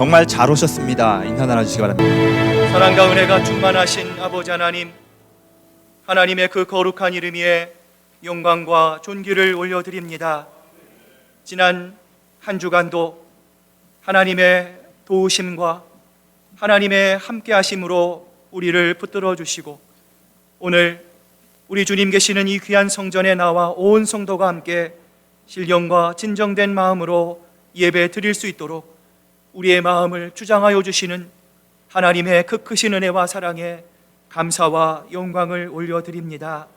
정말 잘 오셨습니다. 인사 나눠주시기 바랍니다. 사랑과 은혜가 충만하신 아버지 하나님, 하나님의 그 거룩한 이름 위에 영광과 존귀를 올려드립니다. 지난 한 주간도 하나님의 도우심과 하나님의 함께하심으로 우리를 붙들어 주시고, 오늘 우리 주님 계시는 이 귀한 성전에 나와 온 성도가 함께 신령과 진정된 마음으로 예배 드릴 수 있도록 우리의 마음을 주장하여 주시는 하나님의 그 크신 은혜와 사랑에 감사와 영광을 올려드립니다.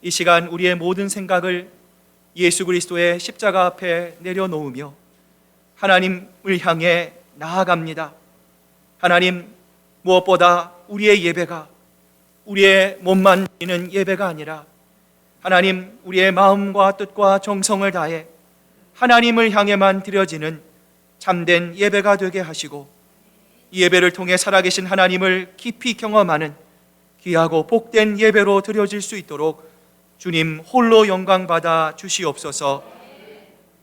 이 시간 우리의 모든 생각을 예수 그리스도의 십자가 앞에 내려놓으며 하나님을 향해 나아갑니다. 하나님, 무엇보다 우리의 예배가 우리의 몸만 드리는 예배가 아니라 하나님, 우리의 마음과 뜻과 정성을 다해 하나님을 향해만 드려지는 참된 예배가 되게 하시고, 이 예배를 통해 살아계신 하나님을 깊이 경험하는 귀하고 복된 예배로 드려질 수 있도록 주님 홀로 영광받아 주시옵소서.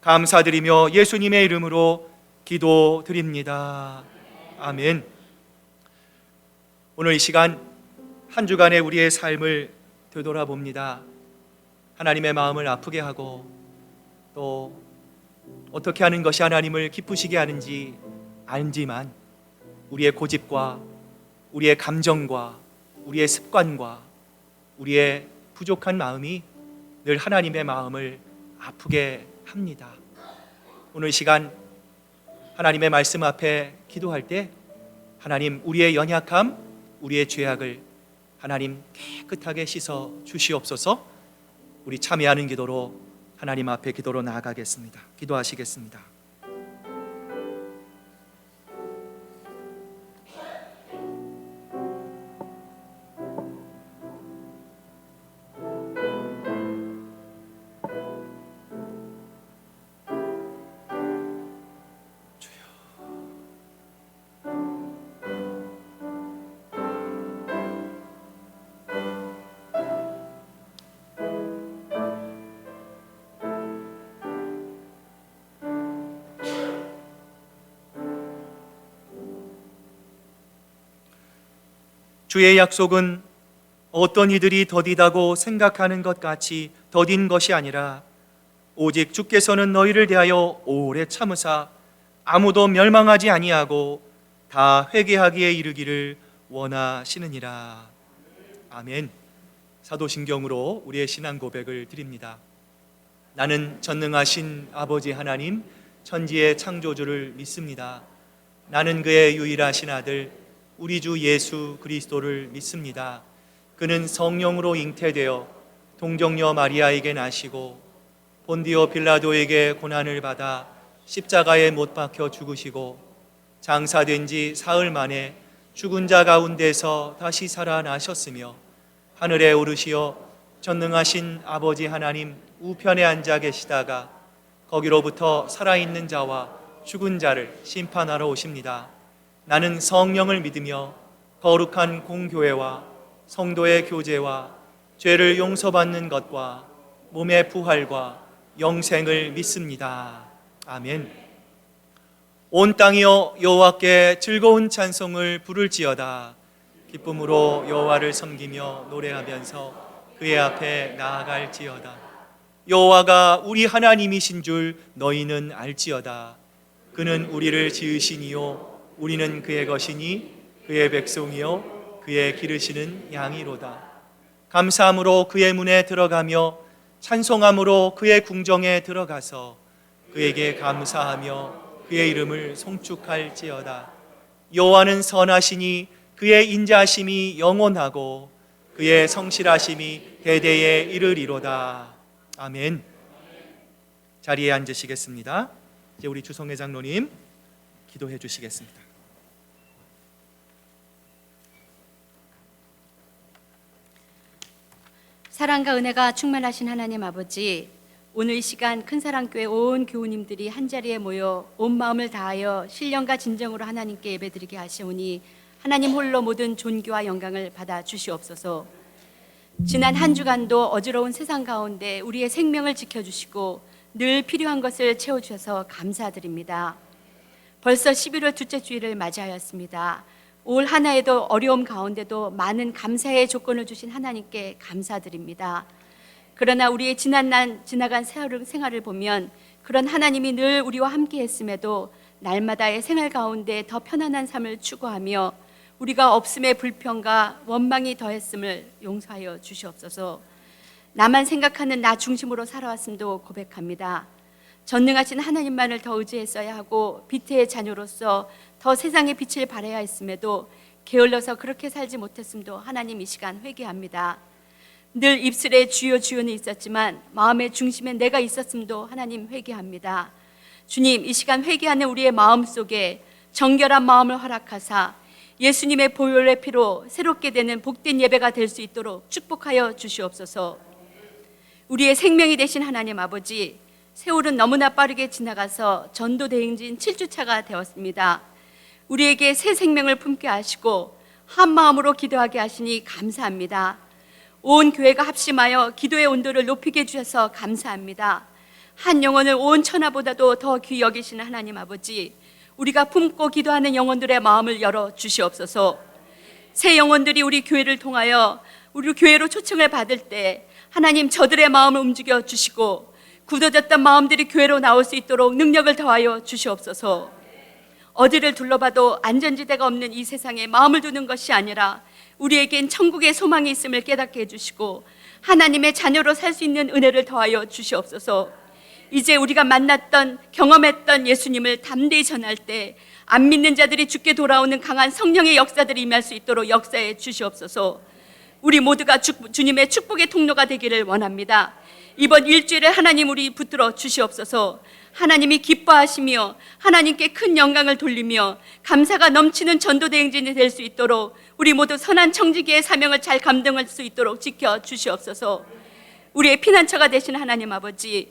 감사드리며 예수님의 이름으로 기도드립니다. 아멘. 오늘 이 시간 한 주간의 우리의 삶을 되돌아봅니다. 하나님의 마음을 아프게 하고 또 어떻게 하는 것이 하나님을 기쁘시게 하는지 알지만 우리의 고집과 우리의 감정과 우리의 습관과 우리의 부족한 마음이 늘 하나님의 마음을 아프게 합니다. 오늘 시간 하나님의 말씀 앞에 기도할 때 하나님, 우리의 연약함, 우리의 죄악을 하나님 깨끗하게 씻어 주시옵소서. 우리 참여하는 기도로 하나님 앞에 기도로 나아가겠습니다. 기도하시겠습니다. 주의 약속은 어떤 이들이 더디다고 생각하는 것 같이 더딘 것이 아니라 오직 주께서는 너희를 대하여 오래 참으사 아무도 멸망하지 아니하고 다 회개하기에 이르기를 원하시느니라. 아멘. 사도신경으로 우리의 신앙 고백을 드립니다. 나는 전능하신 아버지 하나님, 천지의 창조주를 믿습니다. 나는 그의 유일하신 아들 우리 주 예수 그리스도를 믿습니다. 그는 성령으로 잉태되어 동정녀 마리아에게 나시고 본디오 빌라도에게 고난을 받아 십자가에 못 박혀 죽으시고 장사된 지 사흘 만에 죽은 자 가운데서 다시 살아나셨으며 하늘에 오르시어 전능하신 아버지 하나님 우편에 앉아 계시다가 거기로부터 살아있는 자와 죽은 자를 심판하러 오십니다. 나는 성령을 믿으며 거룩한 공교회와 성도의 교제와 죄를 용서받는 것과 몸의 부활과 영생을 믿습니다. 아멘. 온 땅이여 여호와께 즐거운 찬송을 부를지어다. 기쁨으로 여호와를 섬기며 노래하면서 그의 앞에 나아갈지어다. 여호와가 우리 하나님이신 줄 너희는 알지어다. 그는 우리를 지으시니요 우리는 그의 것이니 그의 백성이요 그의 기르시는 양이로다. 감사함으로 그의 문에 들어가며 찬송함으로 그의 궁정에 들어가서 그에게 감사하며 그의 이름을 송축할지어다. 여호와는 선하시니 그의 인자하심이 영원하고 그의 성실하심이 대대에 이르리로다. 아멘. 자리에 앉으시겠습니다. 이제 우리 주성회 장로님 기도해 주시겠습니다. 사랑과 은혜가 충만하신 하나님 아버지, 오늘 이 시간 큰사랑교회 온 교우님들이 한자리에 모여 온 마음을 다하여 신령과 진정으로 하나님께 예배드리게 하시오니 하나님 홀로 모든 존귀와 영광을 받아 주시옵소서. 지난 한 주간도 어지러운 세상 가운데 우리의 생명을 지켜주시고 늘 필요한 것을 채워주셔서 감사드립니다. 벌써 11월 둘째 주일을 맞이하였습니다. 올 한 해에도 어려움 가운데도 많은 감사의 조건을 주신 하나님께 감사드립니다. 그러나 우리의 지나간 생활을 보면 그런 하나님이 늘 우리와 함께 했음에도 날마다의 생활 가운데 더 편안한 삶을 추구하며 우리가 없음의 불평과 원망이 더했음을 용서하여 주시옵소서. 나만 생각하는 나 중심으로 살아왔음도 고백합니다. 전능하신 하나님만을 더 의지했어야 하고 빛의 자녀로서 더 세상의 빛을 발해야 했음에도 게을러서 그렇게 살지 못했음도 하나님 이 시간 회개합니다. 늘 입술에 주여 주여는 있었지만 마음의 중심에 내가 있었음도 하나님 회개합니다. 주님, 이 시간 회개하는 우리의 마음 속에 정결한 마음을 허락하사 예수님의 보혈의 피로 새롭게 되는 복된 예배가 될 수 있도록 축복하여 주시옵소서. 우리의 생명이 되신 하나님 아버지, 세월은 너무나 빠르게 지나가서 전도대행진 7주차가 되었습니다. 우리에게 새 생명을 품게 하시고 한 마음으로 기도하게 하시니 감사합니다. 온 교회가 합심하여 기도의 온도를 높이게 해주셔서 감사합니다. 한 영혼을 온 천하보다도 더 귀히 여기시는 하나님 아버지, 우리가 품고 기도하는 영혼들의 마음을 열어 주시옵소서. 새 영혼들이 우리 교회를 통하여 우리 교회로 초청을 받을 때 하나님 저들의 마음을 움직여 주시고 굳어졌던 마음들이 교회로 나올 수 있도록 능력을 더하여 주시옵소서. 어디를 둘러봐도 안전지대가 없는 이 세상에 마음을 두는 것이 아니라 우리에겐 천국의 소망이 있음을 깨닫게 해주시고 하나님의 자녀로 살 수 있는 은혜를 더하여 주시옵소서. 이제 우리가 만났던 경험했던 예수님을 담대히 전할 때 안 믿는 자들이 주께 돌아오는 강한 성령의 역사들이 임할 수 있도록 역사해 주시옵소서. 우리 모두가 주님의 축복의 통로가 되기를 원합니다. 이번 일주일에 하나님 우리 붙들어 주시옵소서. 하나님이 기뻐하시며 하나님께 큰 영광을 돌리며 감사가 넘치는 전도대행진이 될 수 있도록 우리 모두 선한 청지기의 사명을 잘 감당할 수 있도록 지켜 주시옵소서. 우리의 피난처가 되신 하나님 아버지,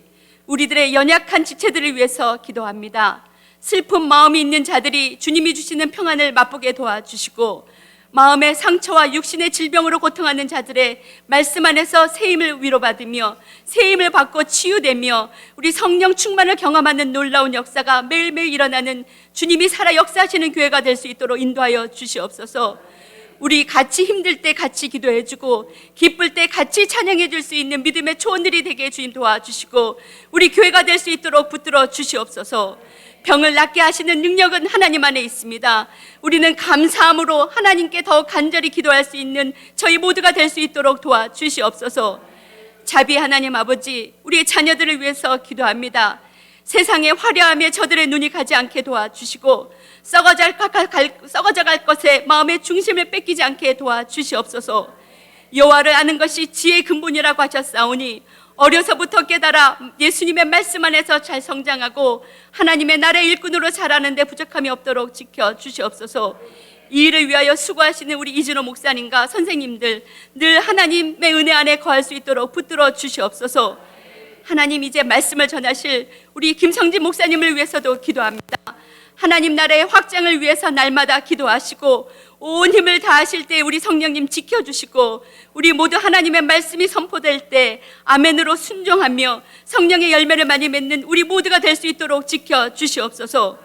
우리들의 연약한 지체들을 위해서 기도합니다. 슬픈 마음이 있는 자들이 주님이 주시는 평안을 맛보게 도와주시고 마음의 상처와 육신의 질병으로 고통하는 자들의 말씀 안에서 새힘을 위로받으며 새힘을 받고 치유되며 우리 성령 충만을 경험하는 놀라운 역사가 매일매일 일어나는 주님이 살아 역사하시는 교회가 될 수 있도록 인도하여 주시옵소서. 우리 같이 힘들 때 같이 기도해주고 기쁠 때 같이 찬양해 줄 수 있는 믿음의 초원들이 되게 주님 도와주시고 우리 교회가 될 수 있도록 붙들어 주시옵소서. 병을 낫게 하시는 능력은 하나님 안에 있습니다. 우리는 감사함으로 하나님께 더 간절히 기도할 수 있는 저희 모두가 될 수 있도록 도와주시옵소서. 자비 하나님 아버지, 우리의 자녀들을 위해서 기도합니다. 세상의 화려함에 저들의 눈이 가지 않게 도와주시고 썩어져 갈 것에 마음의 중심을 뺏기지 않게 도와주시옵소서. 여호와를 아는 것이 지혜의 근본이라고 하셨사오니 어려서부터 깨달아 예수님의 말씀 안에서 잘 성장하고 하나님의 나라의 일꾼으로 자라는 데 부족함이 없도록 지켜주시옵소서. 이 일을 위하여 수고하시는 우리 이진호 목사님과 선생님들 늘 하나님의 은혜 안에 거할 수 있도록 붙들어 주시옵소서. 하나님, 이제 말씀을 전하실 우리 김성진 목사님을 위해서도 기도합니다. 하나님 나라의 확장을 위해서 날마다 기도하시고 온 힘을 다하실 때 우리 성령님 지켜주시고 우리 모두 하나님의 말씀이 선포될 때 아멘으로 순종하며 성령의 열매를 많이 맺는 우리 모두가 될 수 있도록 지켜주시옵소서.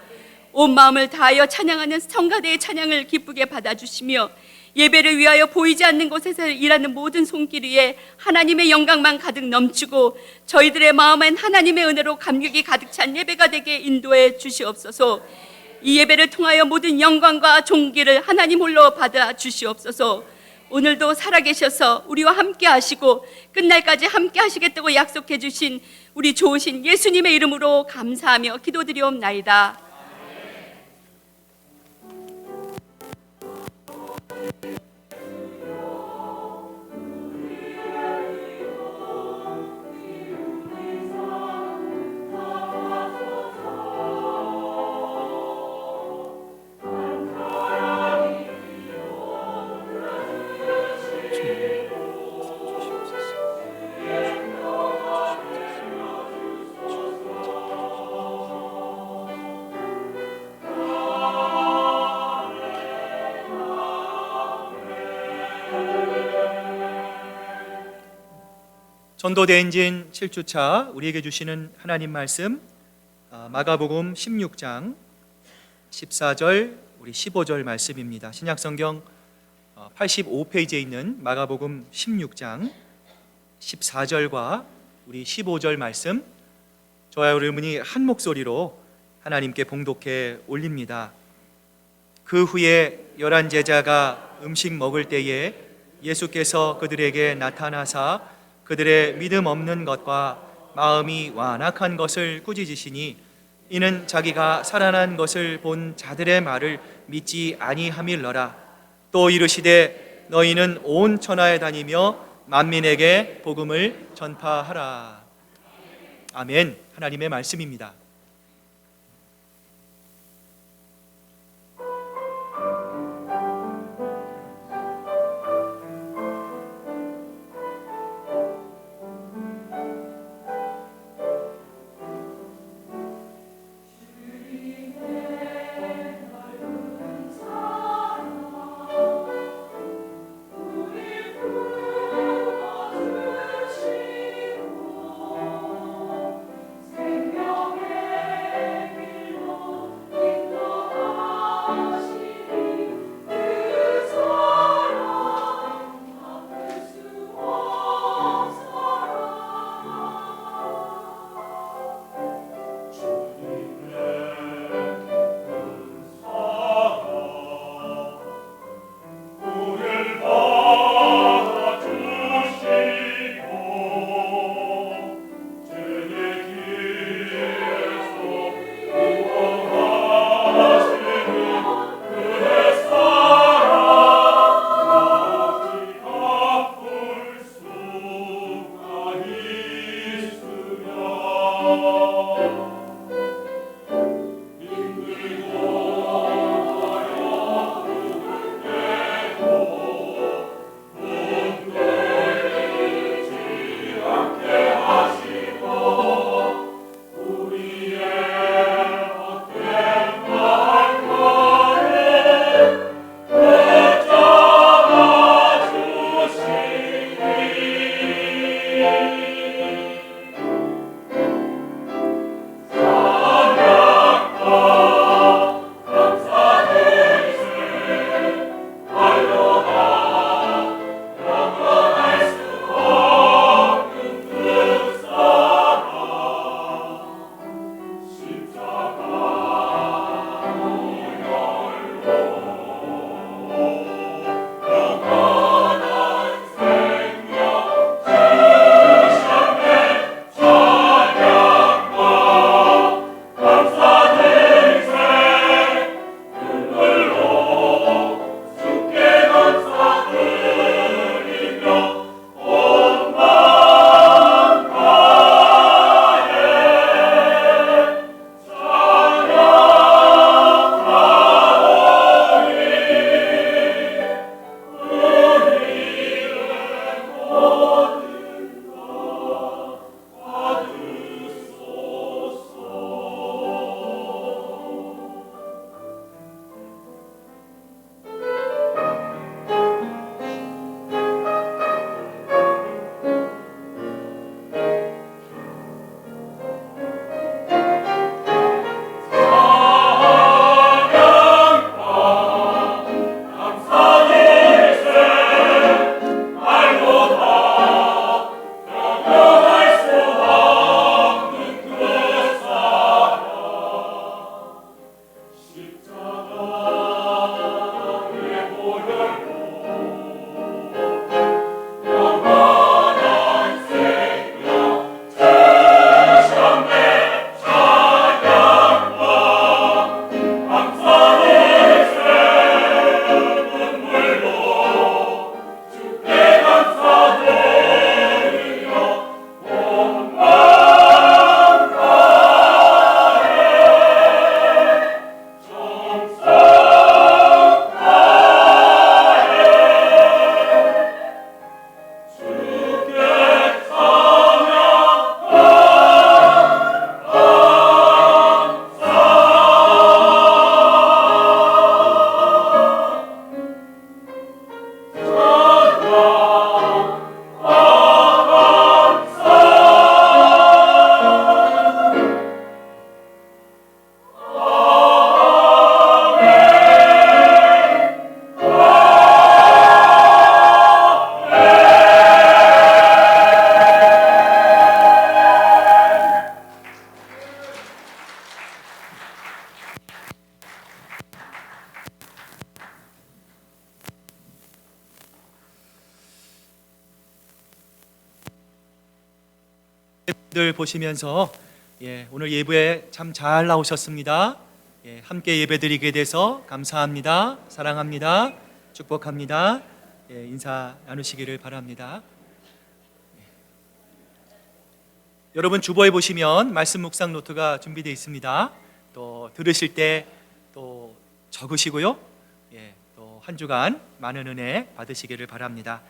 온 마음을 다하여 찬양하는 성가대의 찬양을 기쁘게 받아주시며 예배를 위하여 보이지 않는 곳에서 일하는 모든 손길 위에 하나님의 영광만 가득 넘치고 저희들의 마음엔 하나님의 은혜로 감격이 가득 찬 예배가 되게 인도해 주시옵소서. 이 예배를 통하여 모든 영광과 존귀를 하나님 홀로 받아 주시옵소서. 오늘도 살아계셔서 우리와 함께 하시고 끝날까지 함께 하시겠다고 약속해 주신 우리 좋으신 예수님의 이름으로 감사하며 기도드리옵나이다. 전도대행진 7주차 우리에게 주시는 하나님 말씀, 마가복음 16장 14절, 우리 15절 말씀입니다. 신약성경 85페이지에 있는 마가복음 16장 14절과 우리 15절 말씀, 저와 여러분이 한 목소리로 하나님께 봉독해 올립니다. 그 후에 11 제자가 음식 먹을 때에 예수께서 그들에게 나타나사 그들의 믿음 없는 것과 마음이 완악한 것을 꾸짖으시니 이는 자기가 살아난 것을 본 자들의 말을 믿지 아니함일러라. 또 이르시되 너희는 온 천하에 다니며 만민에게 복음을 전파하라. 아멘. 하나님의 말씀입니다. 생명의 늘 보시면서 오늘 예배에 참 잘 나오셨습니다. 함께 예배드리게 돼서 감사합니다. 사랑합니다. 축복합니다. 인사 나누시기를 바랍니다. 여러분 주보에 보시면 말씀 묵상 노트가 준비되어 있습니다. 또 들으실 때 또 적으시고요. 또 한 주간 많은 은혜 받으시기를 바랍니다.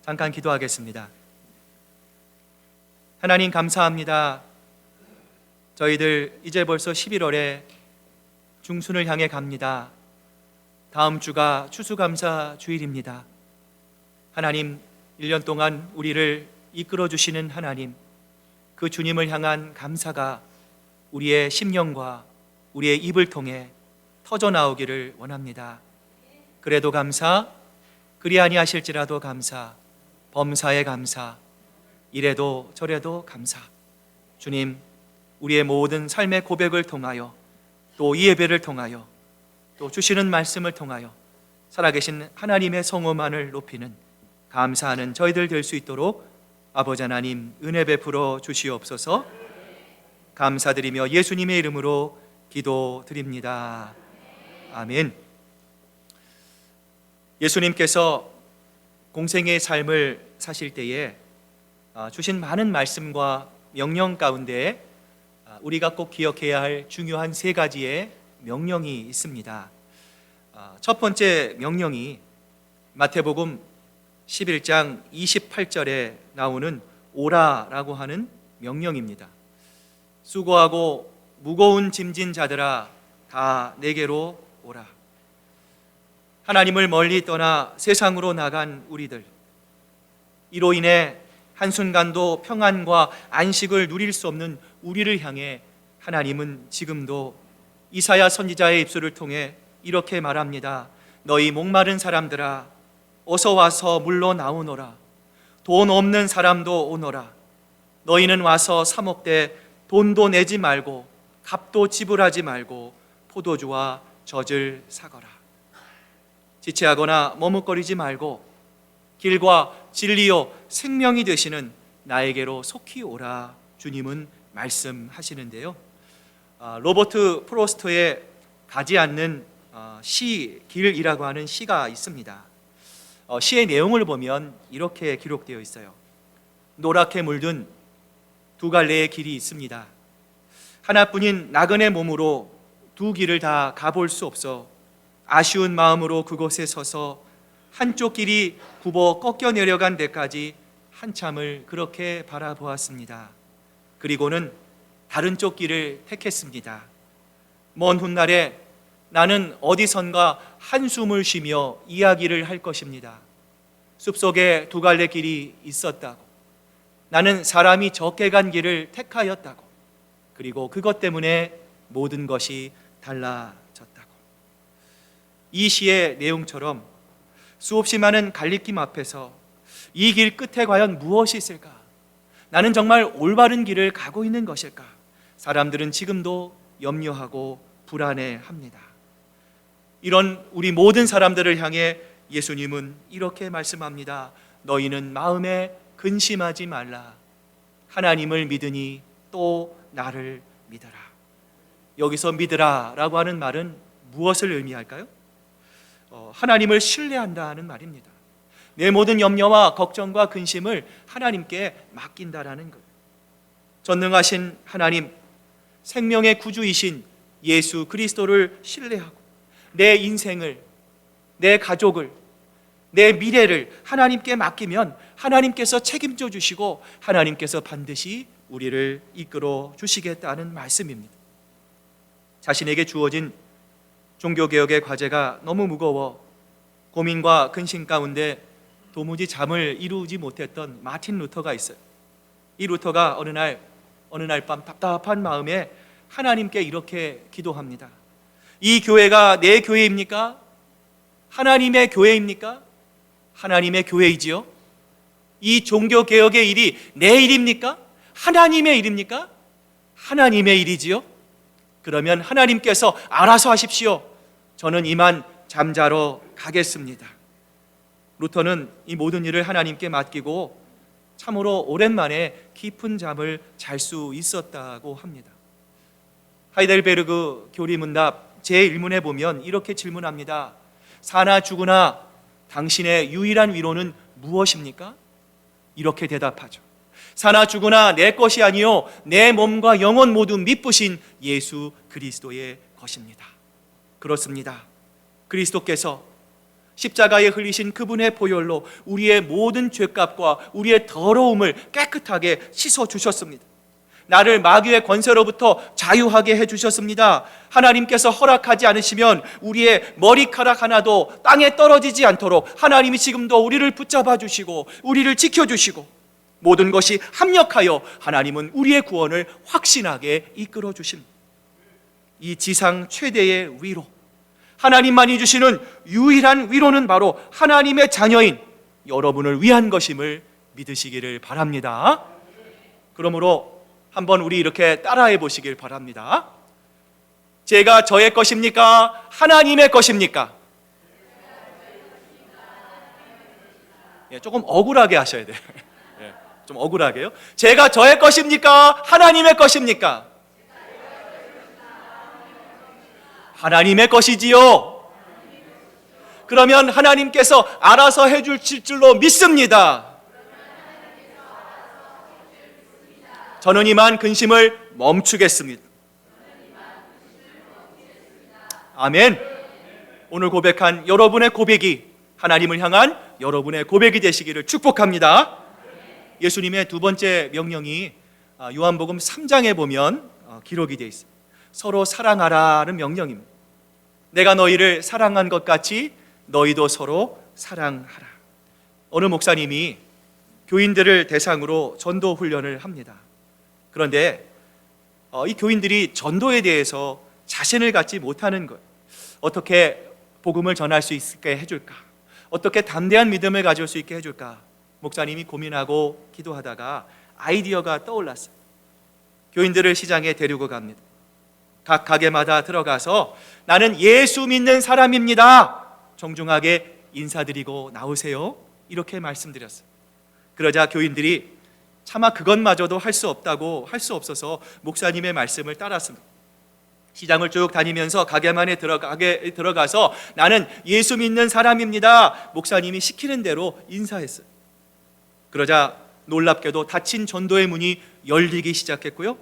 잠깐 기도하겠습니다. 하나님 감사합니다. 저희들 이제 벌써 11월에 중순을 향해 갑니다. 다음 주가 추수감사 주일입니다. 하나님 1년 동안 우리를 이끌어 주시는 하나님, 그 주님을 향한 감사가 우리의 심령과 우리의 입을 통해 터져 나오기를 원합니다. 그래도 감사, 그리 아니하실지라도 감사, 범사에 감사, 이래도 저래도 감사. 주님, 우리의 모든 삶의 고백을 통하여 또 이 예배를 통하여 또 주시는 말씀을 통하여 살아계신 하나님의 성호만을 높이는 감사하는 저희들 될 수 있도록 아버지 하나님 은혜 베풀어 주시옵소서. 감사드리며 예수님의 이름으로 기도드립니다. 아멘. 예수님께서 공생의 삶을 사실 때에 주신 많은 말씀과 명령 가운데 우리가 꼭 기억해야 할 중요한 세 가지의 명령이 있습니다. 첫 번째 명령이 마태복음 11장 28절에 나오는 오라라고 하는 명령입니다. 수고하고 무거운 짐진 자들아 다 내게로 오라. 하나님을 멀리 떠나 세상으로 나간 우리들, 이로 인해 한순간도 평안과 안식을 누릴 수 없는 우리를 향해 하나님은 지금도 이사야 선지자의 입술을 통해 이렇게 말합니다. 너희 목마른 사람들아 어서 와서 물러 나오너라. 돈 없는 사람도 오너라. 너희는 와서 사 먹되 돈도 내지 말고 값도 지불하지 말고 포도주와 젖을 사거라. 지체하거나 머뭇거리지 말고 길과 진리요 생명이 되시는 나에게로 속히 오라. 주님은 말씀하시는데요. 로버트 프로스트의 가지 않는 시 길이라고 하는 시가 있습니다. 시의 내용을 보면 이렇게 기록되어 있어요. 노랗게 물든 두 갈래의 길이 있습니다. 하나뿐인 나그네 몸으로 두 길을 다 가볼 수 없어 아쉬운 마음으로 그곳에 서서 한쪽 길이 굽어 꺾여 내려간 데까지 한참을 그렇게 바라보았습니다. 그리고는 다른 쪽 길을 택했습니다. 먼 훗날에 나는 어디선가 한숨을 쉬며 이야기를 할 것입니다. 숲속에 두 갈래 길이 있었다고, 나는 사람이 적게 간 길을 택하였다고, 그리고 그것 때문에 모든 것이 달라졌다고. 이 시의 내용처럼 수없이 많은 갈림길 앞에서 이 길 끝에 과연 무엇이 있을까? 나는 정말 올바른 길을 가고 있는 것일까? 사람들은 지금도 염려하고 불안해합니다. 이런 우리 모든 사람들을 향해 예수님은 이렇게 말씀합니다. 너희는 마음에 근심하지 말라. 하나님을 믿으니 또 나를 믿어라. 여기서 믿으라 라고 하는 말은 무엇을 의미할까요? 하나님을 신뢰한다는 말입니다. 내 모든 염려와 걱정과 근심을 하나님께 맡긴다라는 거예요. 전능하신 하나님, 생명의 구주이신 예수 그리스도를 신뢰하고 내 인생을, 내 가족을, 내 미래를 하나님께 맡기면 하나님께서 책임져 주시고 하나님께서 반드시 우리를 이끌어 주시겠다는 말씀입니다. 자신에게 주어진 종교개혁의 과제가 너무 무거워 고민과 근심 가운데 도무지 잠을 이루지 못했던 마틴 루터가 있어요. 이 루터가 어느 날 밤 답답한 마음에 하나님께 이렇게 기도합니다. 이 교회가 내 교회입니까? 하나님의 교회입니까? 하나님의 교회이지요. 이 종교개혁의 일이 내 일입니까? 하나님의 일입니까? 하나님의 일이지요. 그러면 하나님께서 알아서 하십시오. 저는 이만 잠자러 가겠습니다. 루터는 이 모든 일을 하나님께 맡기고 참으로 오랜만에 깊은 잠을 잘 수 있었다고 합니다. 하이델베르그 교리문답 제1문에 보면 이렇게 질문합니다. 사나 죽으나 당신의 유일한 위로는 무엇입니까? 이렇게 대답하죠. 사나 죽으나 내 것이 아니요 내 몸과 영혼 모두 미쁘신 예수 그리스도의 것입니다. 그렇습니다. 그리스도께서 십자가에 흘리신 그분의 보혈로 우리의 모든 죄값과 우리의 더러움을 깨끗하게 씻어 주셨습니다. 나를 마귀의 권세로부터 자유하게 해주셨습니다. 하나님께서 허락하지 않으시면 우리의 머리카락 하나도 땅에 떨어지지 않도록 하나님이 지금도 우리를 붙잡아 주시고 우리를 지켜주시고 모든 것이 합력하여 하나님은 우리의 구원을 확신하게 이끌어 주십니다. 이 지상 최대의 위로, 하나님만이 주시는 유일한 위로는 바로 하나님의 자녀인 여러분을 위한 것임을 믿으시기를 바랍니다. 그러므로 한번 우리 이렇게 따라해 보시길 바랍니다. 제가 저의 것입니까? 하나님의 것입니까? 조금 억울하게 하셔야 돼요. 좀 억울하게요. 제가 저의 것입니까? 하나님의 것입니까? 하나님의 것이지요. 그러면 하나님께서 알아서 해주실 줄로 믿습니다. 저는 이만 근심을 멈추겠습니다. 아멘. 오늘 고백한 여러분의 고백이 하나님을 향한 여러분의 고백이 되시기를 축복합니다. 예수님의 두 번째 명령이 요한복음 3장에 보면 기록이 되어 있습니다. 서로 사랑하라는 명령입니다. 내가 너희를 사랑한 것 같이 너희도 서로 사랑하라. 어느 목사님이 교인들을 대상으로 전도 훈련을 합니다. 그런데 이 교인들이 전도에 대해서 자신을 갖지 못하는 것, 어떻게 복음을 전할 수 있게 해줄까, 어떻게 담대한 믿음을 가질 수 있게 해줄까, 목사님이 고민하고 기도하다가 아이디어가 떠올랐어요. 교인들을 시장에 데리고 갑니다. 각 가게마다 들어가서 나는 예수 믿는 사람입니다, 정중하게 인사드리고 나오세요, 이렇게 말씀드렸어요. 그러자 교인들이 차마 그것마저도 할 수 없어서 목사님의 말씀을 따랐습니다. 시장을 쭉 다니면서 가게만에 들어가서 나는 예수 믿는 사람입니다, 목사님이 시키는 대로 인사했어요. 그러자 놀랍게도 닫힌 전도의 문이 열리기 시작했고요.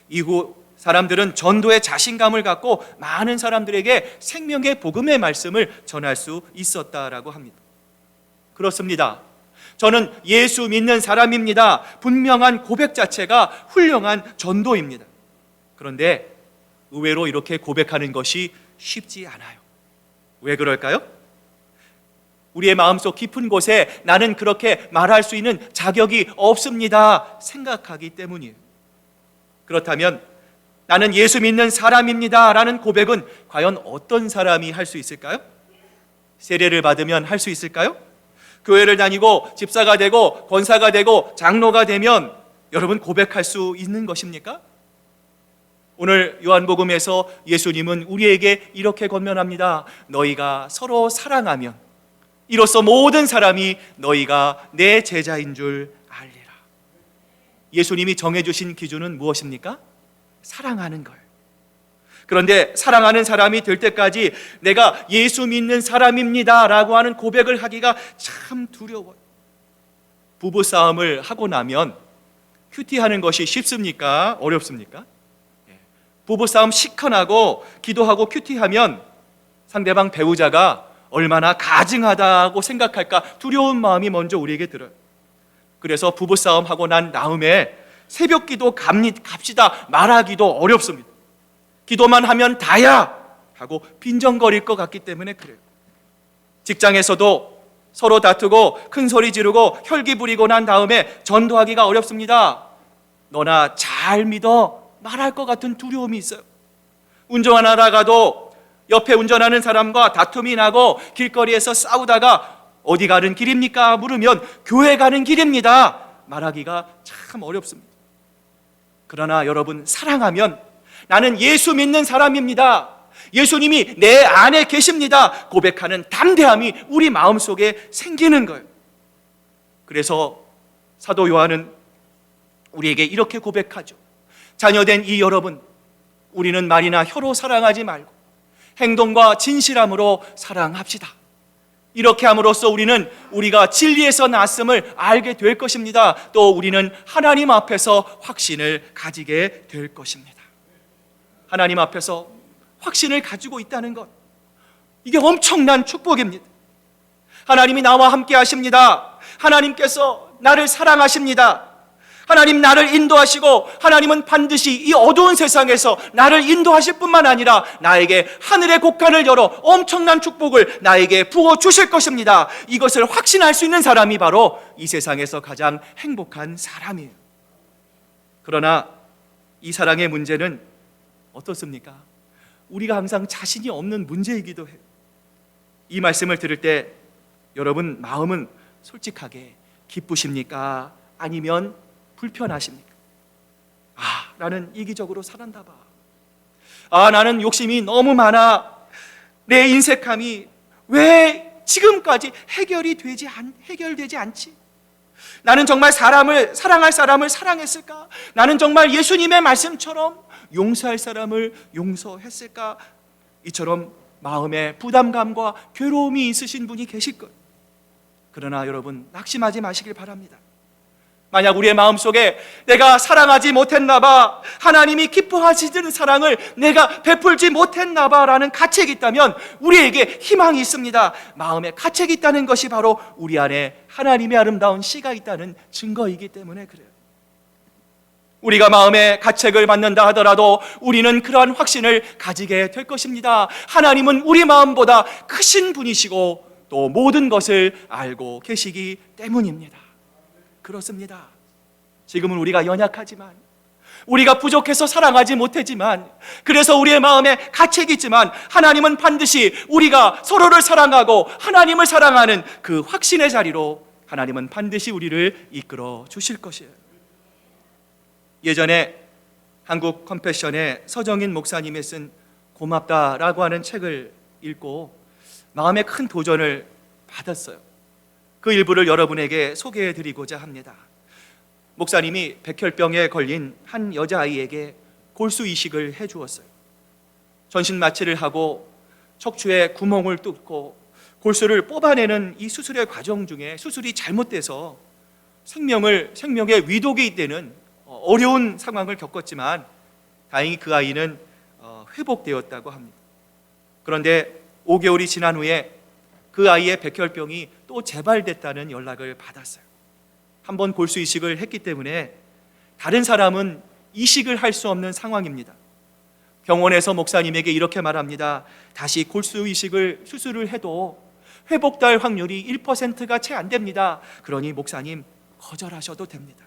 이후 사람들은 전도에 자신감을 갖고 많은 사람들에게 생명의 복음의 말씀을 전할 수 있었다라고 합니다. 그렇습니다. 저는 예수 믿는 사람입니다. 분명한 고백 자체가 훌륭한 전도입니다. 그런데 의외로 이렇게 고백하는 것이 쉽지 않아요. 왜 그럴까요? 우리의 마음속 깊은 곳에 나는 그렇게 말할 수 있는 자격이 없습니다 생각하기 때문이에요. 그렇다면 나는 예수 믿는 사람입니다 라는 고백은 과연 어떤 사람이 할 수 있을까요? 세례를 받으면 할 수 있을까요? 교회를 다니고 집사가 되고 권사가 되고 장로가 되면 여러분 고백할 수 있는 것입니까? 오늘 요한복음에서 예수님은 우리에게 이렇게 권면합니다. 너희가 서로 사랑하면 이로써 모든 사람이 너희가 내 제자인 줄 알리라. 예수님이 정해주신 기준은 무엇입니까? 사랑하는 걸. 그런데 사랑하는 사람이 될 때까지 내가 예수 믿는 사람입니다 라고 하는 고백을 하기가 참 두려워요. 부부싸움을 하고 나면 큐티하는 것이 쉽습니까? 어렵습니까? 부부싸움 시큰하고 기도하고 큐티하면 상대방 배우자가 얼마나 가증하다고 생각할까 두려운 마음이 먼저 우리에게 들어요. 그래서 부부싸움 하고 난 다음에 새벽 기도 갑시다 말하기도 어렵습니다. 기도만 하면 다야 하고 빈정거릴 것 같기 때문에 그래요. 직장에서도 서로 다투고 큰 소리 지르고 혈기 부리고 난 다음에 전도하기가 어렵습니다. 너나 잘 믿어 말할 것 같은 두려움이 있어요. 운전하다가도 옆에 운전하는 사람과 다툼이 나고 길거리에서 싸우다가 어디 가는 길입니까? 물으면 교회 가는 길입니다 말하기가 참 어렵습니다. 그러나 여러분, 사랑하면 나는 예수 믿는 사람입니다, 예수님이 내 안에 계십니다 고백하는 담대함이 우리 마음속에 생기는 거예요. 그래서 사도 요한은 우리에게 이렇게 고백하죠. 자녀된 이 여러분, 우리는 말이나 혀로 사랑하지 말고 행동과 진실함으로 사랑합시다. 이렇게 함으로써 우리는 우리가 진리에서 났음을 알게 될 것입니다. 또 우리는 하나님 앞에서 확신을 가지게 될 것입니다. 하나님 앞에서 확신을 가지고 있다는 것, 이게 엄청난 축복입니다. 하나님이 나와 함께 하십니다. 하나님께서 나를 사랑하십니다. 하나님 나를 인도하시고 하나님은 반드시 이 어두운 세상에서 나를 인도하실 뿐만 아니라 나에게 하늘의 곡간을 열어 엄청난 축복을 나에게 부어주실 것입니다. 이것을 확신할 수 있는 사람이 바로 이 세상에서 가장 행복한 사람이에요. 그러나 이 사랑의 문제는 어떻습니까? 우리가 항상 자신이 없는 문제이기도 해요. 이 말씀을 들을 때 여러분 마음은 솔직하게 기쁘십니까? 아니면 불편하십니까? 나는 이기적으로 살았나 봐. 나는 욕심이 너무 많아. 내 인색함이 왜 지금까지 해결되지 않지? 나는 정말 사랑할 사람을 사랑했을까? 나는 정말 예수님의 말씀처럼 용서할 사람을 용서했을까? 이처럼 마음에 부담감과 괴로움이 있으신 분이 계실 거예요. 그러나 여러분 낙심하지 마시길 바랍니다. 만약 우리의 마음속에 내가 사랑하지 못했나 봐, 하나님이 기뻐하시는 사랑을 내가 베풀지 못했나 봐 라는 가책이 있다면 우리에게 희망이 있습니다. 마음에 가책이 있다는 것이 바로 우리 안에 하나님의 아름다운 씨가 있다는 증거이기 때문에 그래요. 우리가 마음에 가책을 받는다 하더라도 우리는 그러한 확신을 가지게 될 것입니다. 하나님은 우리 마음보다 크신 분이시고 또 모든 것을 알고 계시기 때문입니다. 그렇습니다. 지금은 우리가 연약하지만, 우리가 부족해서 사랑하지 못했지만, 그래서 우리의 마음에 가책이 있지만 하나님은 반드시 우리가 서로를 사랑하고 하나님을 사랑하는 그 확신의 자리로 하나님은 반드시 우리를 이끌어 주실 것이에요. 예전에 한국 컴패션의 서정인 목사님이 쓴 고맙다라고 하는 책을 읽고 마음에 큰 도전을 받았어요. 그 일부를 여러분에게 소개해 드리고자 합니다. 목사님이 백혈병에 걸린 한 여자아이에게 골수 이식을 해 주었어요. 전신 마취를 하고 척추에 구멍을 뚫고 골수를 뽑아내는 이 수술의 과정 중에 수술이 잘못돼서 생명에 위독이 되는 어려운 상황을 겪었지만 다행히 그 아이는 회복되었다고 합니다. 그런데 5개월이 지난 후에 그 아이의 백혈병이 또 재발됐다는 연락을 받았어요. 한번 골수 이식을 했기 때문에 다른 사람은 이식을 할 수 없는 상황입니다. 병원에서 목사님에게 이렇게 말합니다. 다시 골수 이식을 수술을 해도 회복될 확률이 1%가 채 안 됩니다. 그러니 목사님 거절하셔도 됩니다.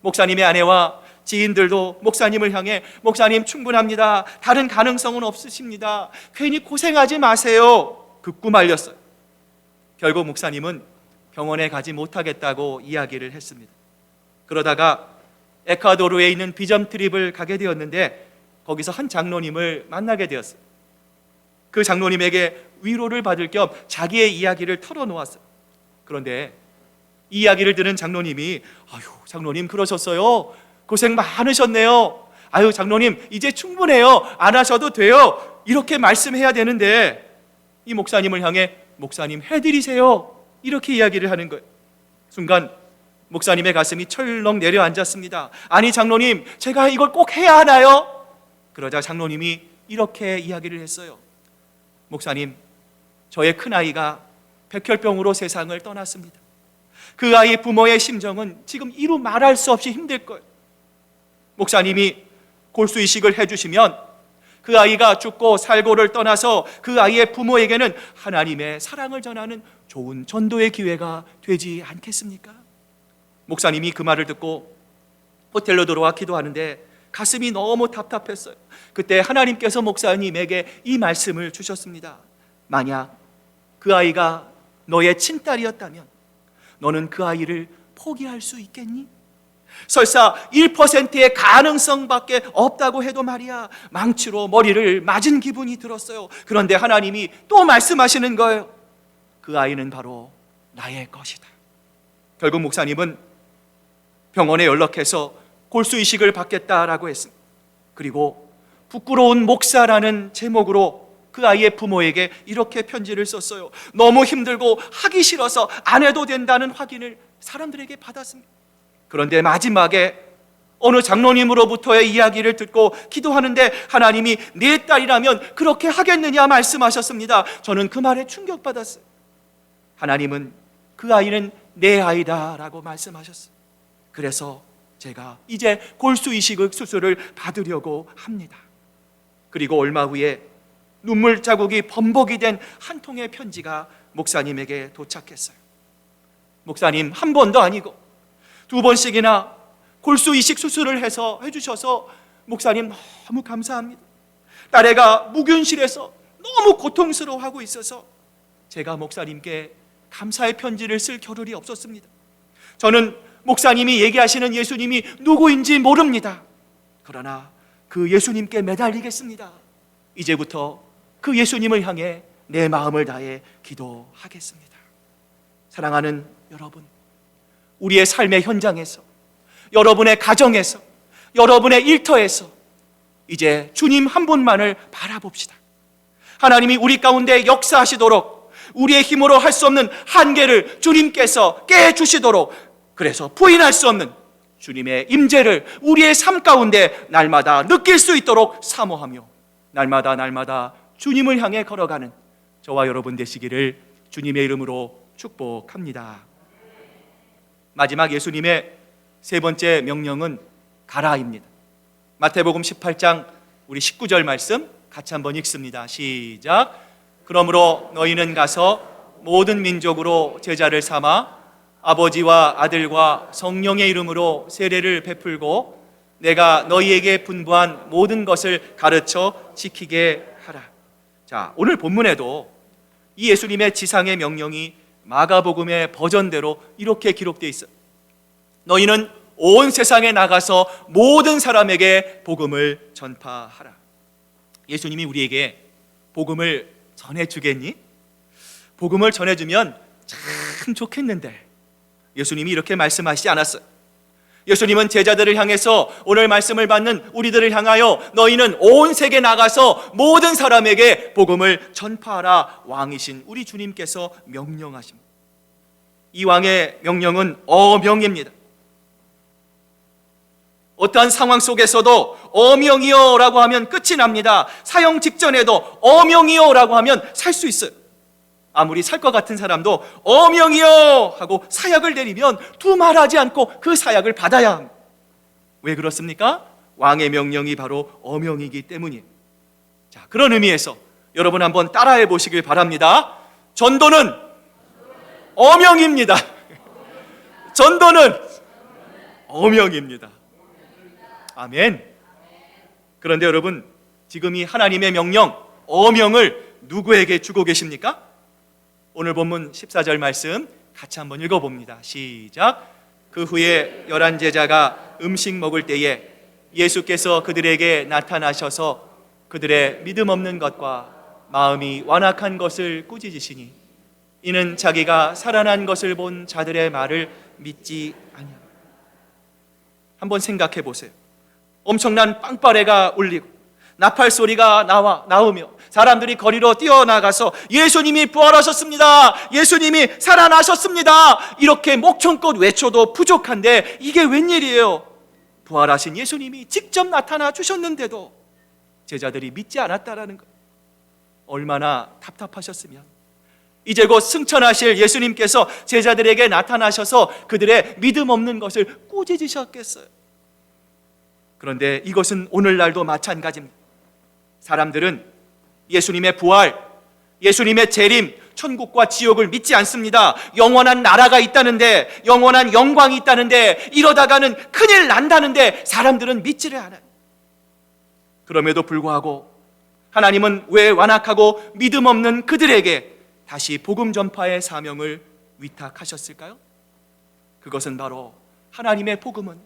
목사님의 아내와 지인들도 목사님을 향해 목사님 충분합니다. 다른 가능성은 없으십니다. 괜히 고생하지 마세요. 극구 말렸어요. 결국 목사님은 병원에 가지 못하겠다고 이야기를 했습니다. 그러다가 에콰도르에 있는 비전 트립을 가게 되었는데 거기서 한 장로님을 만나게 되었어요. 그 장로님에게 위로를 받을 겸 자기의 이야기를 털어놓았어요. 그런데 이 이야기를 들은 장로님이 장로님 그러셨어요? 고생 많으셨네요. 장로님 이제 충분해요. 안 하셔도 돼요. 이렇게 말씀해야 되는데 이 목사님을 향해 목사님 해드리세요. 이렇게 이야기를 하는 거예요. 순간 목사님의 가슴이 철렁 내려앉았습니다. 아니 장로님 제가 이걸 꼭 해야 하나요? 그러자 장로님이 이렇게 이야기를 했어요. 목사님 저의 큰아이가 백혈병으로 세상을 떠났습니다. 그 아이 부모의 심정은 지금 이루 말할 수 없이 힘들 거예요. 목사님이 골수 이식을 해주시면 그 아이가 죽고 살고를 떠나서 그 아이의 부모에게는 하나님의 사랑을 전하는 좋은 전도의 기회가 되지 않겠습니까? 목사님이 그 말을 듣고 호텔로 들어와 기도하는데 가슴이 너무 답답했어요. 그때 하나님께서 목사님에게 이 말씀을 주셨습니다. 만약 그 아이가 너의 친딸이었다면 너는 그 아이를 포기할 수 있겠니? 설사 1%의 가능성밖에 없다고 해도 말이야 망치로 머리를 맞은 기분이 들었어요. 그런데 하나님이 또 말씀하시는 거예요. 그 아이는 바로 나의 것이다. 결국 목사님은 병원에 연락해서 골수이식을 받겠다라고 했습니다. 그리고 부끄러운 목사라는 제목으로 그 아이의 부모에게 이렇게 편지를 썼어요. 너무 힘들고 하기 싫어서 안 해도 된다는 확인을 사람들에게 받았습니다. 그런데 마지막에 어느 장로님으로부터의 이야기를 듣고 기도하는데 하나님이 내 딸이라면 그렇게 하겠느냐 말씀하셨습니다. 저는 그 말에 충격받았어요. 하나님은 그 아이는 내 아이다라고 말씀하셨어요. 그래서 제가 이제 골수이식 수술을 받으려고 합니다. 그리고 얼마 후에 눈물 자국이 범벅이 된 한 통의 편지가 목사님에게 도착했어요. 목사님, 한 번도 아니고 두 번씩이나 골수이식 수술을 해주셔서 목사님 너무 감사합니다. 딸애가 무균실에서 너무 고통스러워하고 있어서 제가 목사님께 감사의 편지를 쓸 겨를이 없었습니다. 저는 목사님이 얘기하시는 예수님이 누구인지 모릅니다. 그러나 그 예수님께 매달리겠습니다. 이제부터 그 예수님을 향해 내 마음을 다해 기도하겠습니다. 사랑하는 여러분, 우리의 삶의 현장에서, 여러분의 가정에서, 여러분의 일터에서 이제 주님 한 분만을 바라봅시다. 하나님이 우리 가운데 역사하시도록 우리의 힘으로 할 수 없는 한계를 주님께서 깨주시도록, 그래서 부인할 수 없는 주님의 임재를 우리의 삶 가운데 날마다 느낄 수 있도록 사모하며 날마다 주님을 향해 걸어가는 저와 여러분 되시기를 주님의 이름으로 축복합니다. 마지막 예수님의 세 번째 명령은 가라입니다. 마태복음 18장 우리 19절 말씀 같이 한번 읽습니다. 시작. 그러므로 너희는 가서 모든 민족으로 제자를 삼아 아버지와 아들과 성령의 이름으로 세례를 베풀고 내가 너희에게 분부한 모든 것을 가르쳐 지키게 하라. 자, 오늘 본문에도 이 예수님의 지상의 명령이 마가복음의 버전대로 이렇게 기록되어 있어요. 너희는 온 세상에 나가서 모든 사람에게 복음을 전파하라. 예수님이 우리에게 복음을 전해주겠니? 복음을 전해주면 참 좋겠는데 예수님이 이렇게 말씀하시지 않았어요. 예수님은 제자들을 향해서 오늘 말씀을 받는 우리들을 향하여 너희는 온 세계 나가서 모든 사람에게 복음을 전파하라 왕이신 우리 주님께서 명령하십니다. 이 왕의 명령은 어명입니다. 어떠한 상황 속에서도 어명이여 라고 하면 끝이 납니다. 사형 직전에도 어명이여 라고 하면 살 수 있어요. 아무리 살 것 같은 사람도 어명이여 하고 사약을 내리면 두말하지 않고 그 사약을 받아야 합니다. 왜 그렇습니까? 왕의 명령이 바로 어명이기 때문이에요. 자, 그런 의미에서 여러분 한번 따라해 보시길 바랍니다. 전도는 어명입니다. 전도는 어명입니다. 아멘. 그런데 여러분, 지금 이 하나님의 명령, 어명을 누구에게 주고 계십니까? 오늘 본문 14절 말씀 같이 한번 읽어봅니다. 시작. 그 후에 11 제자가 음식 먹을 때에 예수께서 그들에게 나타나셔서 그들의 믿음 없는 것과 마음이 완악한 것을 꾸짖으시니 이는 자기가 살아난 것을 본 자들의 말을 믿지 아니하라. 한번 생각해 보세요. 엄청난 빵빠레가 울리고 나팔 소리가 나오며 사람들이 거리로 뛰어나가서 예수님이 부활하셨습니다. 예수님이 살아나셨습니다. 이렇게 목청껏 외쳐도 부족한데 이게 웬일이에요? 부활하신 예수님이 직접 나타나 주셨는데도 제자들이 믿지 않았다라는 것, 얼마나 답답하셨으면. 이제 곧 승천하실 예수님께서 제자들에게 나타나셔서 그들의 믿음 없는 것을 꾸짖으셨겠어요. 그런데 이것은 오늘날도 마찬가지입니다. 사람들은 예수님의 부활, 예수님의 재림, 천국과 지옥을 믿지 않습니다. 영원한 나라가 있다는데, 영원한 영광이 있다는데, 이러다가는 큰일 난다는데 사람들은 믿지를 않아요. 그럼에도 불구하고 하나님은 왜 완악하고 믿음 없는 그들에게 다시 복음 전파의 사명을 위탁하셨을까요? 그것은 바로 하나님의 복음은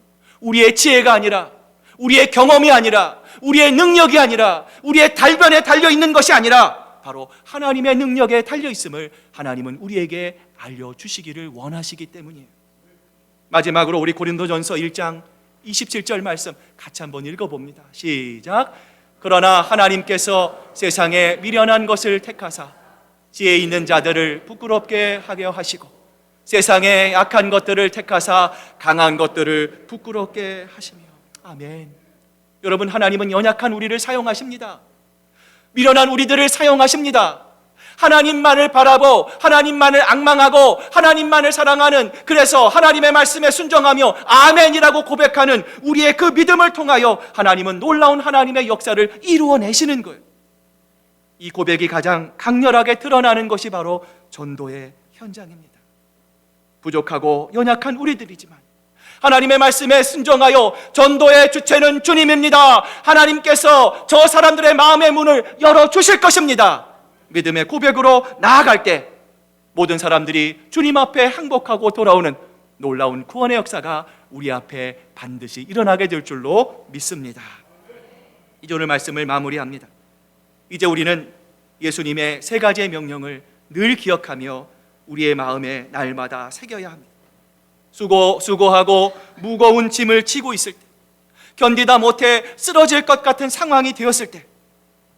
우리의 지혜가 아니라, 우리의 경험이 아니라, 우리의 능력이 아니라, 우리의 달변에 달려있는 것이 아니라 바로 하나님의 능력에 달려있음을 하나님은 우리에게 알려주시기를 원하시기 때문이에요. 마지막으로 우리 고린도전서 1장 27절 말씀 같이 한번 읽어봅니다. 시작. 그러나 하나님께서 세상에 미련한 것을 택하사 지혜 있는 자들을 부끄럽게 하게 하시고 세상에 약한 것들을 택하사 강한 것들을 부끄럽게 하시며. 아멘. 여러분, 하나님은 연약한 우리를 사용하십니다. 미련한 우리들을 사용하십니다. 하나님만을 바라보 하나님만을 앙망하고 하나님만을 사랑하는, 그래서 하나님의 말씀에 순종하며 아멘이라고 고백하는 우리의 그 믿음을 통하여 하나님은 놀라운 하나님의 역사를 이루어내시는 거예요. 이 고백이 가장 강렬하게 드러나는 것이 바로 전도의 현장입니다. 부족하고 연약한 우리들이지만 하나님의 말씀에 순종하여 전도의 주체는 주님입니다. 하나님께서 저 사람들의 마음의 문을 열어주실 것입니다. 믿음의 고백으로 나아갈 때 모든 사람들이 주님 앞에 항복하고 돌아오는 놀라운 구원의 역사가 우리 앞에 반드시 일어나게 될 줄로 믿습니다. 이제 오늘 말씀을 마무리합니다. 이제 우리는 예수님의 세 가지의 명령을 늘 기억하며 우리의 마음에 날마다 새겨야 합니다. 수고하고 무거운 짐을 지고 있을 때, 견디다 못해 쓰러질 것 같은 상황이 되었을 때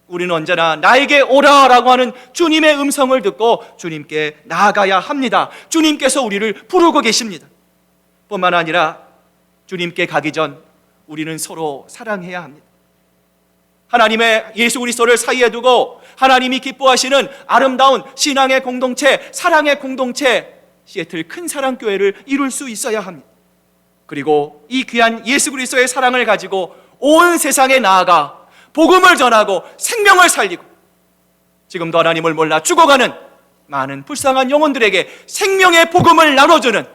우리는 언제나 나에게 오라라고 하는 주님의 음성을 듣고 주님께 나아가야 합니다. 주님께서 우리를 부르고 계십니다. 뿐만 아니라 주님께 가기 전 우리는 서로 사랑해야 합니다. 하나님의 예수 그리스도를 사이에 두고 하나님이 기뻐하시는 아름다운 신앙의 공동체, 사랑의 공동체, 시애틀 큰사랑교회를 이룰 수 있어야 합니다. 그리고 이 귀한 예수 그리스도의 사랑을 가지고 온 세상에 나아가 복음을 전하고 생명을 살리고 지금도 하나님을 몰라 죽어가는 많은 불쌍한 영혼들에게 생명의 복음을 나눠주는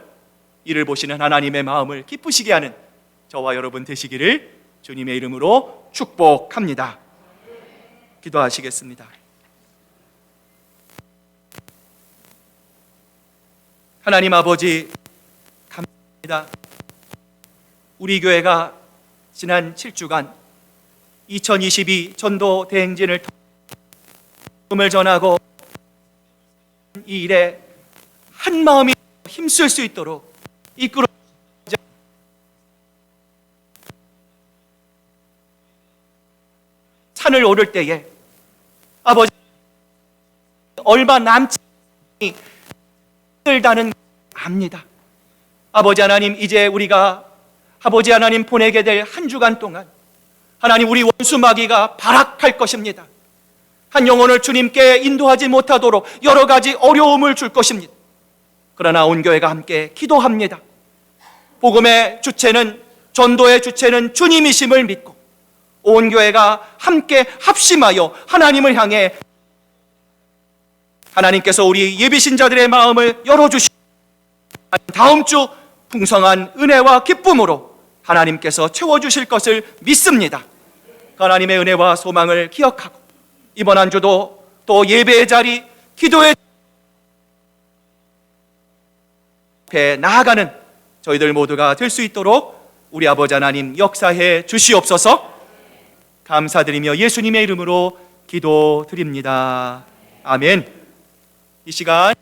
이를 보시는 하나님의 마음을 기쁘시게 하는 저와 여러분 되시기를 주님의 이름으로 축복합니다. 기도하시겠습니다. 하나님 아버지, 감사합니다. 우리 교회가 지난 7주간 2022 전도 대행진을 통해 복음을 전하고 이 일에 한 마음이 힘쓸 수 있도록 이끌어 산을 오를 때에 아버지 얼마 남지 힘들다는 압니다. 아버지 하나님, 이제 우리가 아버지 하나님 보내게 될 한 주간 동안 하나님 우리 원수 마귀가 발악할 것입니다. 한 영혼을 주님께 인도하지 못하도록 여러 가지 어려움을 줄 것입니다. 그러나 온 교회가 함께 기도합니다. 복음의 주체는, 전도의 주체는 주님이심을 믿고 온 교회가 함께 합심하여 하나님을 향해 하나님께서 우리 예비신자들의 마음을 열어주시고 다음 주 풍성한 은혜와 기쁨으로 하나님께서 채워주실 것을 믿습니다. 하나님의 은혜와 소망을 기억하고 이번 한 주도 또 예배의 자리, 기도의 앞에 나아가는 저희들 모두가 될 수 있도록 우리 아버지 하나님 역사해 주시옵소서. 감사드리며 예수님의 이름으로 기도드립니다. 아멘. 이 시간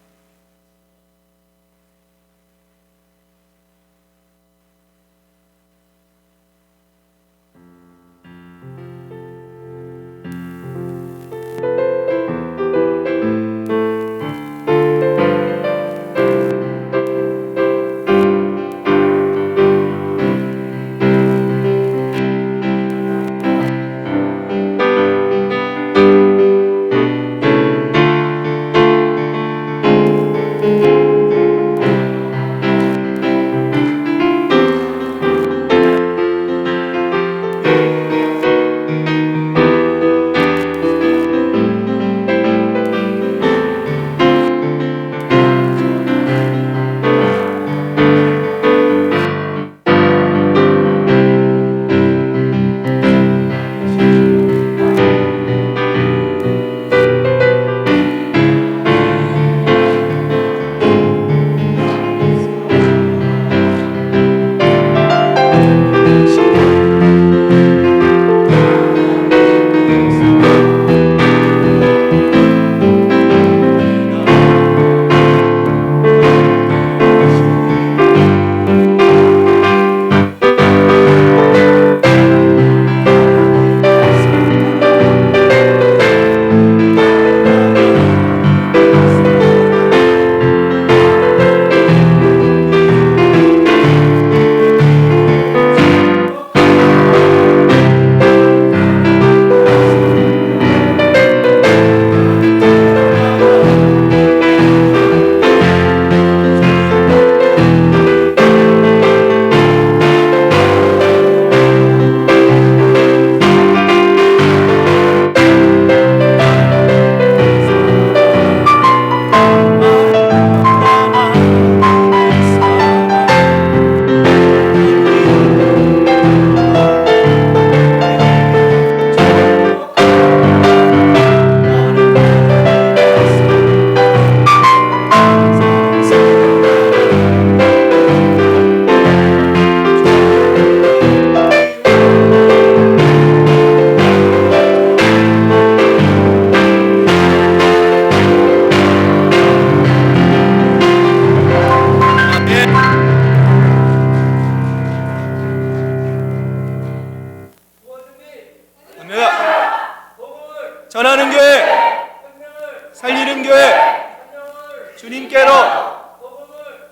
주님께로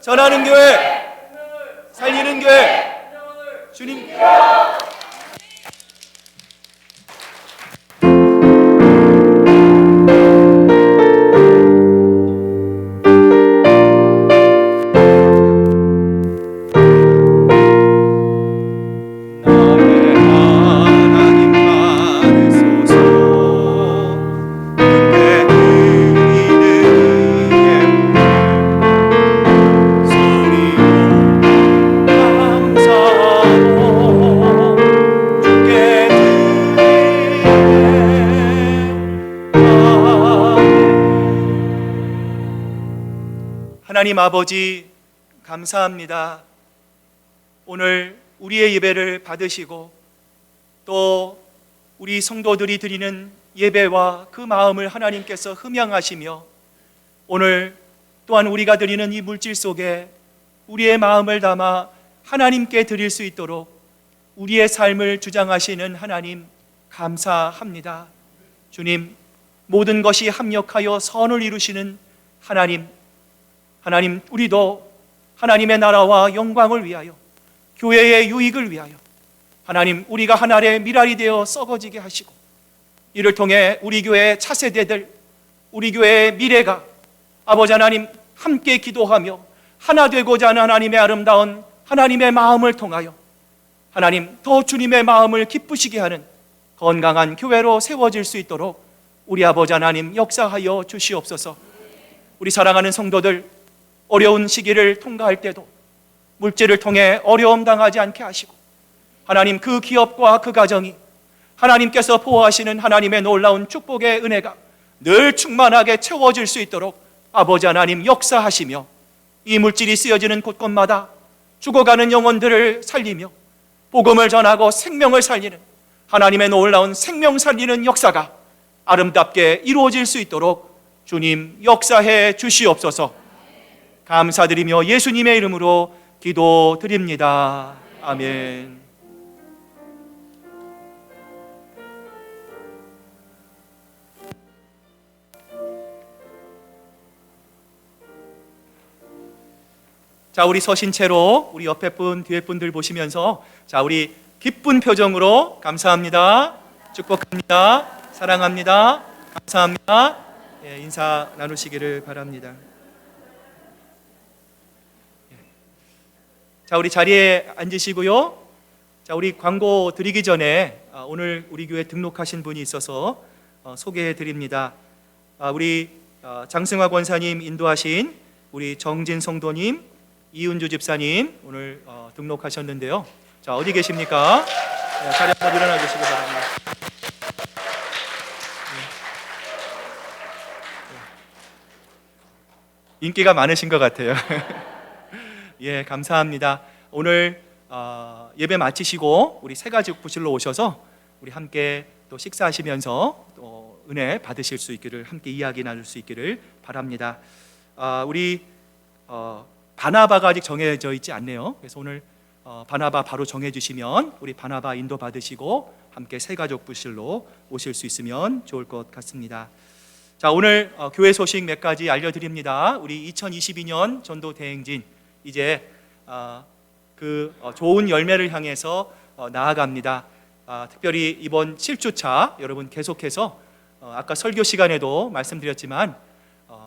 전하는 교회, 살리는 교회, 주님. 하나님 아버지 감사합니다. 오늘 우리의 예배를 받으시고 또 우리 성도들이 드리는 예배와 그 마음을 하나님께서 흠양하시며 오늘 또한 우리가 드리는 이 물질 속에 우리의 마음을 담아 하나님께 드릴 수 있도록 우리의 삶을 주장하시는 하나님 감사합니다. 주님, 모든 것이 합력하여 선을 이루시는 하나님, 우리도 하나님의 나라와 영광을 위하여, 교회의 유익을 위하여 하나님, 우리가 하나의 미랄이 되어 썩어지게 하시고 이를 통해 우리 교회의 차세대들, 우리 교회의 미래가 아버지 하나님 함께 기도하며 하나 되고자 하는 하나님의 아름다운 하나님의 마음을 통하여 하나님 더 주님의 마음을 기쁘시게 하는 건강한 교회로 세워질 수 있도록 우리 아버지 하나님 역사하여 주시옵소서. 우리 사랑하는 성도들, 어려운 시기를 통과할 때도 물질을 통해 어려움 당하지 않게 하시고 하나님 그 기업과 그 가정이 하나님께서 보호하시는 하나님의 놀라운 축복의 은혜가 늘 충만하게 채워질 수 있도록 아버지 하나님 역사하시며 이 물질이 쓰여지는 곳곳마다 죽어가는 영혼들을 살리며 복음을 전하고 생명을 살리는 하나님의 놀라운 생명 살리는 역사가 아름답게 이루어질 수 있도록 주님 역사해 주시옵소서. 감사드리며 예수님의 이름으로 기도드립니다. 아멘. 자, 우리 서신 채로 우리 옆에 분, 뒤에 분들 보시면서 자, 우리 기쁜 표정으로 감사합니다, 축복합니다, 사랑합니다, 감사합니다, 인사 나누시기를 바랍니다. 자, 우리 자리에 앉으시고요. 자, 우리 광고 드리기 전에 오늘 우리 교회 등록하신 분이 있어서 소개해 드립니다. 우리 장승화 권사님 인도하신 우리 정진 성도님, 이은주 집사님 오늘 등록하셨는데요. 자, 어디 계십니까? 자리 한번 일어나 계시기 바랍니다. 인기가 많으신 것 같아요. 예, 감사합니다. 오늘 예배 마치시고 우리 새가족 부실로 오셔서 우리 함께 또 식사하시면서 또 은혜 받으실 수 있기를, 함께 이야기 나눌 수 있기를 바랍니다. 우리 바나바가 아직 정해져 있지 않네요. 그래서 오늘 바나바 바로 정해주시면 우리 바나바 인도 받으시고 함께 새가족 부실로 오실 수 있으면 좋을 것 같습니다. 자, 오늘 교회 소식 몇 가지 알려드립니다. 우리 2022년 전도 대행진 이제 그 좋은 열매를 향해서 나아갑니다. 특별히 이번 7주차 여러분 계속해서 아까 설교 시간에도 말씀드렸지만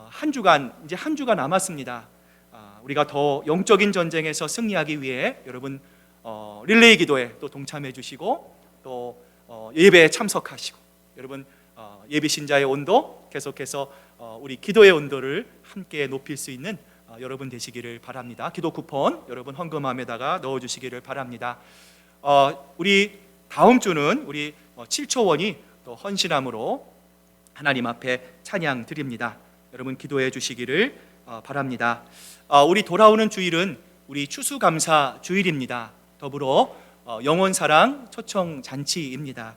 한 주가 남았습니다. 우리가 더 영적인 전쟁에서 승리하기 위해 여러분 릴레이 기도에 또 동참해 주시고 또 예배에 참석하시고 여러분 예비 신자의 온도 계속해서 우리 기도의 온도를 함께 높일 수 있는 여러분 되시기를 바랍니다. 기도 쿠폰 여러분 헌금함에다가 넣어주시기를 바랍니다. 우리 다음 주는 우리 7초 원이 또 헌신함으로 하나님 앞에 찬양 드립니다. 여러분 기도해 주시기를 바랍니다. 우리 돌아오는 주일은 우리 추수감사 주일입니다. 더불어 영원사랑 초청 잔치입니다.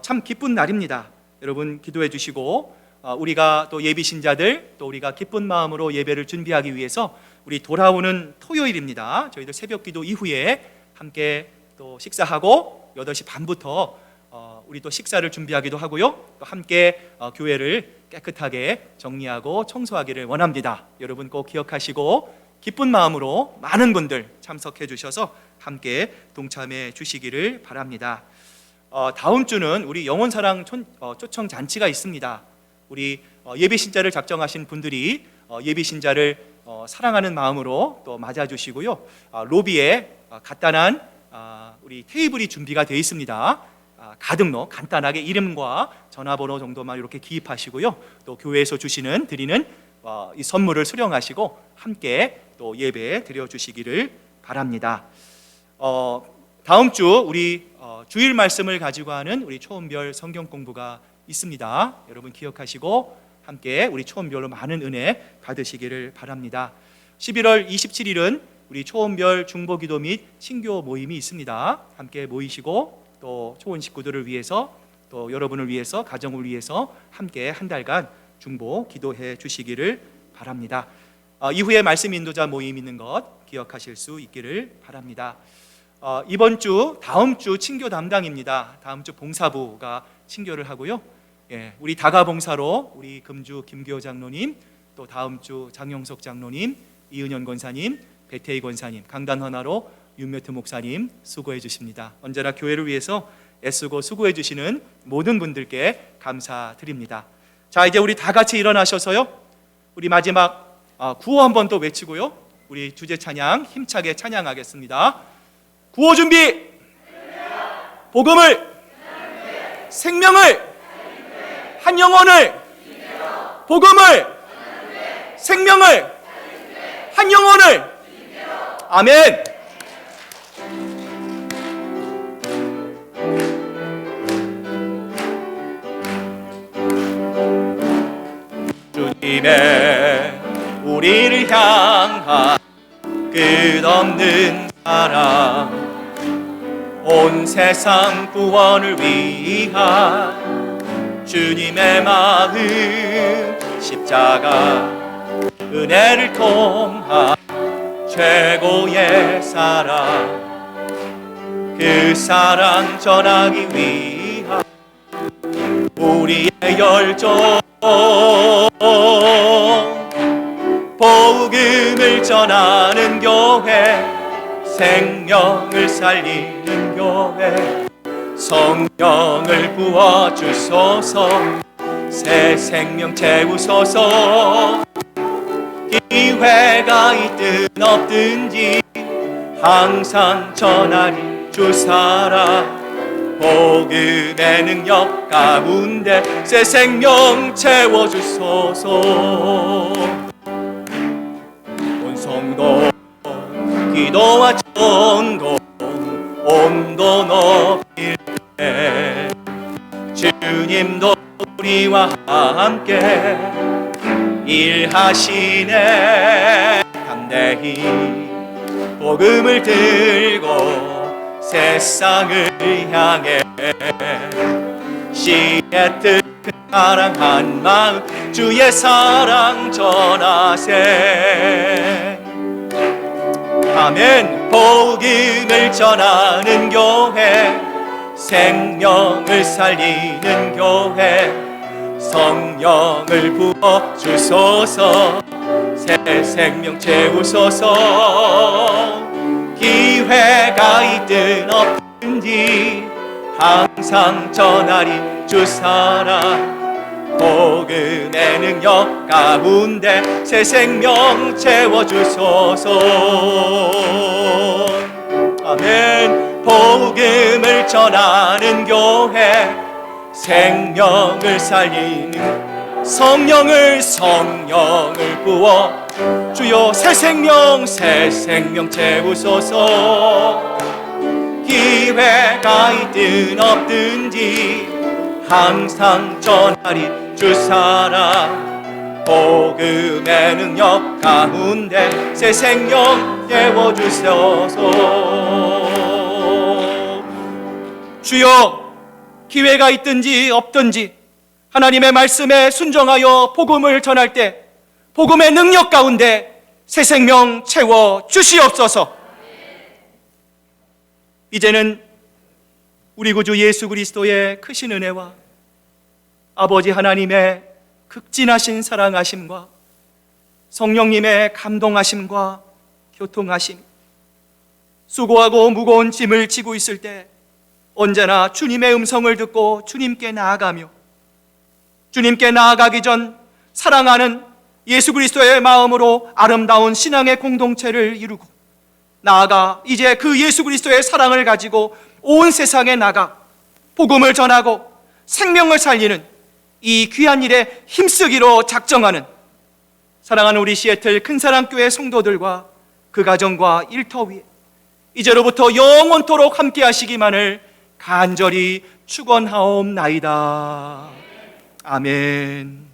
참 기쁜 날입니다. 여러분 기도해 주시고 우리가 또 예비 신자들 또 우리가 기쁜 마음으로 예배를 준비하기 위해서 우리 돌아오는 토요일입니다. 저희들 새벽 기도 이후에 함께 또 식사하고 8시 반부터 우리 또 식사를 준비하기도 하고요. 또 함께 교회를 깨끗하게 정리하고 청소하기를 원합니다. 여러분 꼭 기억하시고 기쁜 마음으로 많은 분들 참석해 주셔서 함께 동참해 주시기를 바랍니다. 다음 주는 우리 영혼사랑 초청 잔치가 있습니다. 우리 예비신자를 작정하신 분들이 예비신자를 사랑하는 마음으로 또 맞아주시고요. 로비에 간단한 우리 테이블이 준비가 되어 있습니다. 가등록 간단하게 이름과 전화번호 정도만 이렇게 기입하시고요. 또 교회에서 드리는 이 선물을 수령하시고 함께 또 예배 드려주시기를 바랍니다. 다음 주 우리 주일 말씀을 가지고 하는 우리 초원별 성경 공부가 있습니다. 여러분 기억하시고 함께 우리 초원별로 많은 은혜 받으시기를 바랍니다. 11월 27일은 우리 초원별 중보기도 및 친교 모임이 있습니다. 함께 모이시고 또 초원 식구들을 위해서 또 여러분을 위해서 가정을 위해서 함께 한 달간 중보 기도해 주시기를 바랍니다. 이후에 말씀 인도자 모임 있는 것 기억하실 수 있기를 바랍니다. 이번 주 다음 주 친교 담당입니다. 다음 주 봉사부가 친교를 하고요. 우리 다가 봉사로 우리 금주 김교호 장로님, 또 다음 주 장영석 장로님, 이은현 권사님, 배태희 권사님, 강단 헌화로 윤묘트 목사님 수고해 주십니다. 언제나 교회를 위해서 애쓰고 수고해 주시는 모든 분들께 감사드립니다. 자, 이제 우리 다 같이 일어나셔서요. 우리 마지막 구호 한 번 더 외치고요. 우리 주제 찬양 힘차게 찬양하겠습니다. 구호 준비. 복음을, 생명을, 한 영혼을, 복음을, 생명을, 한 영혼을. 아멘. 주님의 우리를 향한 끝없는 사랑, 온 세상 구원을 위한 주님의 마음, 십자가 은혜를 통한 최고의 사랑, 그 사랑 전하기 위한 우리의 열정, 복음을 전하는 교회, 생명을 살리는 교회, 성령을 부어주소서, 새 생명 채우소서. 기회가 있든 없든지 항상 전하리 주 사랑, 복음의 능력 가운데 새 생명 채워주소서. 온 성도 기도와 전도 온도 높일 때 주님도 우리와 함께 일하시네. 담대히 복음을 들고 세상을 향해 씨의 뜻 사랑한 마음 주의 사랑 전하세. 아멘. 복음을 전하는 교회, 생명을 살리는 교회, 성령을 부어주소서, 새 생명 채우소서. 기회가 있든 없든지 항상 전하리 주 사랑, 복음의 능력 가운데 새 생명 채워주소서. 아멘. 복음을 전하는 교회, 생명을 살리는 성령을 부어 주여 새 생명 채우소서. 기회가 있든 없든지 항상 전하리 주 사랑, 복음의 능력 가운데 새 생명 채워주소서. 주여, 기회가 있든지 없든지 하나님의 말씀에 순종하여 복음을 전할 때 복음의 능력 가운데 새 생명 채워 주시옵소서. 이제는 우리 구주 예수 그리스도의 크신 은혜와 아버지 하나님의 극진하신 사랑하심과 성령님의 감동하심과 교통하심, 수고하고 무거운 짐을 지고 있을 때 언제나 주님의 음성을 듣고 주님께 나아가며 주님께 나아가기 전 사랑하는 예수 그리스도의 마음으로 아름다운 신앙의 공동체를 이루고 나아가 이제 그 예수 그리스도의 사랑을 가지고 온 세상에 나가 복음을 전하고 생명을 살리는 이 귀한 일에 힘쓰기로 작정하는 사랑하는 우리 시애틀 큰사랑교회 성도들과 그 가정과 일터 위에 이제로부터 영원토록 함께 하시기만을 간절히 축원하옵나이다. 아멘.